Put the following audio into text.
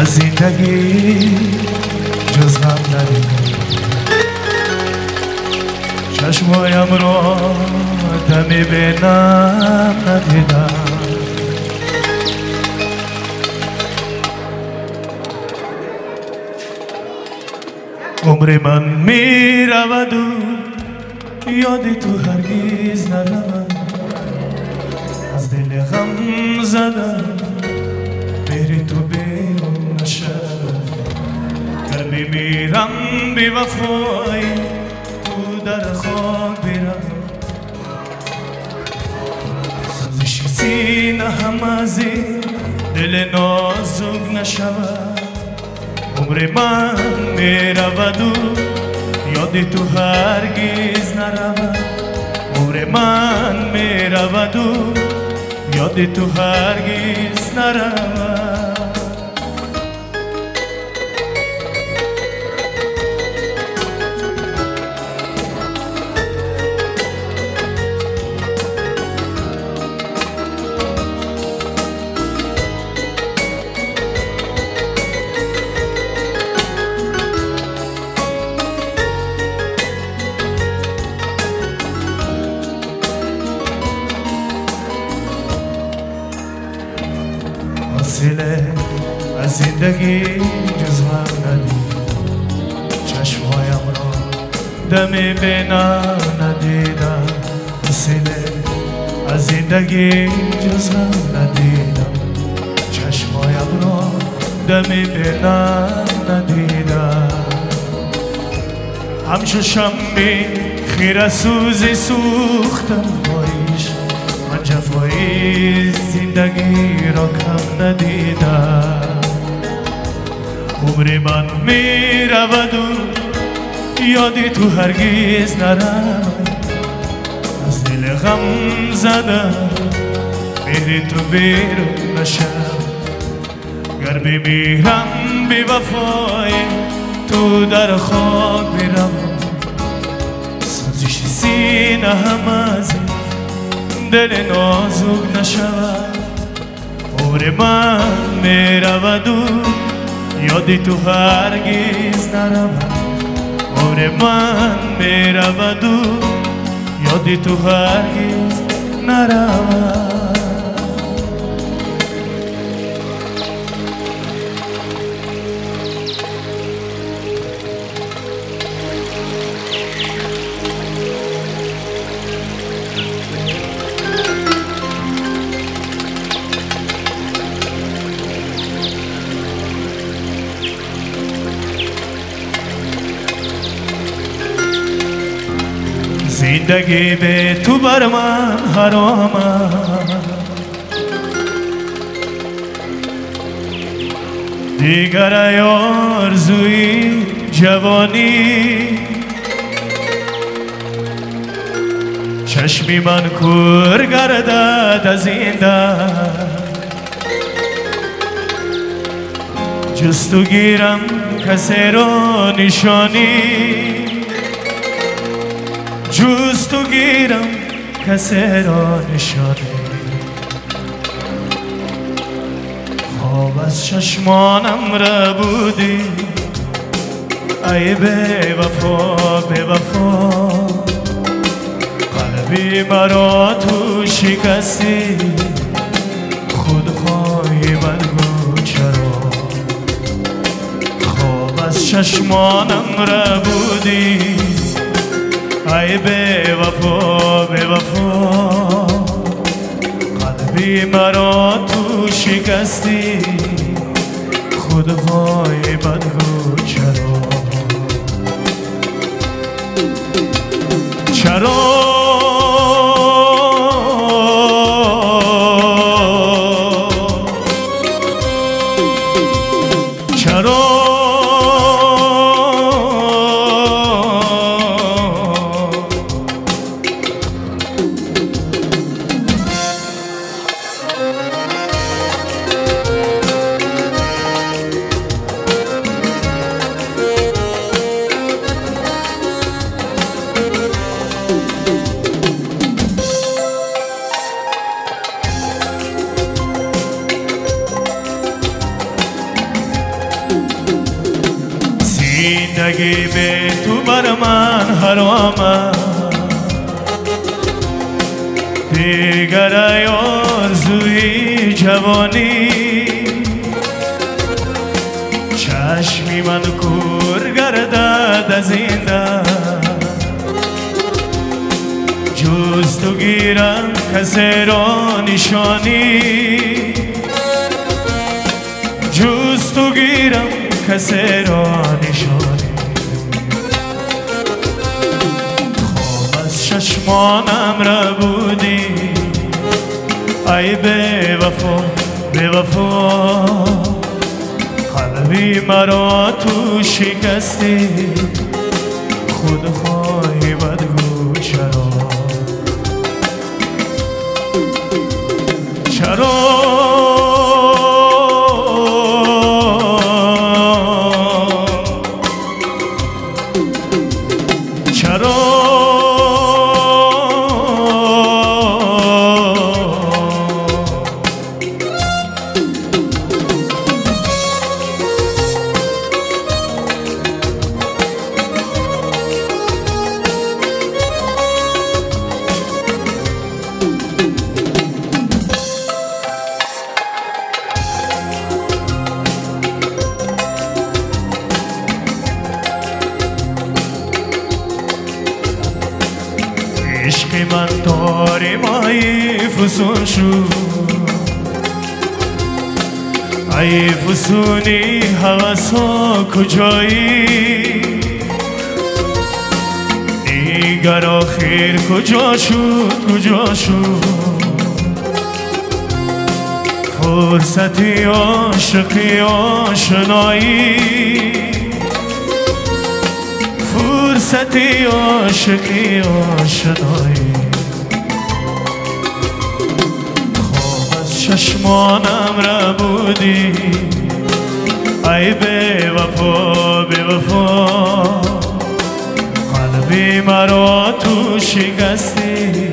از زندگی جز غم ندیدم چشمایم را دمی به نم ندیدم عمر من می رود و یاد تو هرگز نرود از دل غم زدم بری تو بیرون نشد گر بمیرم بی وفایی تو در خاک برم سوزش سینه هم از این دل نازک نشود عمر من می رود و یاد تو هرگز نرود عمر من می رود و یاد تو هرگز نرود از زندگی جز غم ندیدم چشمهایم را دمی به نم ندیدم حوصله از زندگی جز غم ندیدم چشمهایم را دمی به نم ندیدم همچو شمعی خیره سوزی سوختم بایش من جفایی زندگی را کم ندیدم عمر من می رود و یادی تو هرگز نرود از دل غم زدم بری تو بیرون نشد گر بمیرم بی وفایی تو در خاک برم سوزش سینه هم از دل نازک نشود عمر من می رود و یادی تو هرگز نرود عمر من می رود و یادی تو هرگز نرود زندگی به تو بر من حرام دیگر ای آرزوی جوانی چشمی من کور گردد از این درد جز تو گیرم کسی را نشانی جز تو گیرم کسی را نشانی خواب از چشمانم را بودی ای به وفا به وفا قلبی مرا تو شکستی خودخواهی من گو چرا خواب از چشمانم را بودی ای به وفا به وفا قلبی مرا تو شکستی خودخواهی بدگو چرا چرا زندگی به تو بر من حرامه دیگر آرزوی جوانی چشمی من کور گردد از این در جز تو گیرم کسی را نشانی جز تو گیرم کسی را نشانی خواب از چشمانم را بودی ای بی وفا بی وفا قلبی مرا تو شکستی خود خواهی بدگو چرا چرا عشق من داری مایی فسون شد ای فسونی حوثا کجایی دیگر آخر کجا شد کجا شد فرصتی عاشقی آشنایی فرصتی عاشقی آشنایی خواب از چشمانم را بودی ای بی وفا بی وفا قلبی مرا تو شکستی